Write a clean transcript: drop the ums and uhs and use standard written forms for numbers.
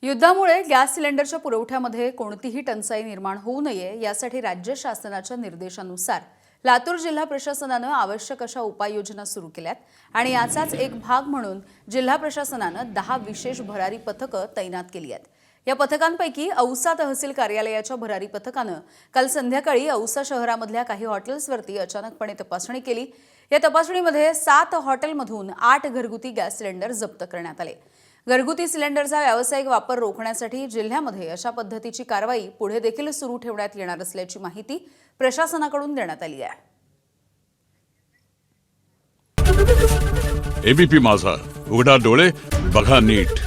युद्धामुळे गॅस सिलेंडरच्या पुरवठ्यामध्ये कोणतीही टंचाई निर्माण होऊ नये यासाठी राज्य शासनाच्या निर्देशानुसार लातूर जिल्हा प्रशासनाने आवश्यक अशा उपाययोजना सुरू केल्यात आणि याचाच एक भाग म्हणून जिल्हा प्रशासनाने 10 विशेष भरारी पथकं तैनात केली आहेत। या पथकांपैकी औसा तहसील कार्यालयाच्या भरारी पथकाने काल संध्याकाळी औसा शहरामधल्या काही हॉटेल्सवरती अचानकपणे तपासणी केली। या तपासणीमध्ये 7 हॉटेलमधून 8 घरगुती गॅस सिलेंडर जप्त करण्यात आले। घरगुती सिलेंडरचा व्यावसायिक वापर रोखण्यासाठी जिल्ह्यामध्ये अशा पद्धतीची कारवाई पुढे देखील सुरू ठेवण्यात येणार असल्याची माहिती प्रशासनाकडून देण्यात आली आहे। एबीपी माझा, उघडा डोळे बघा नीट।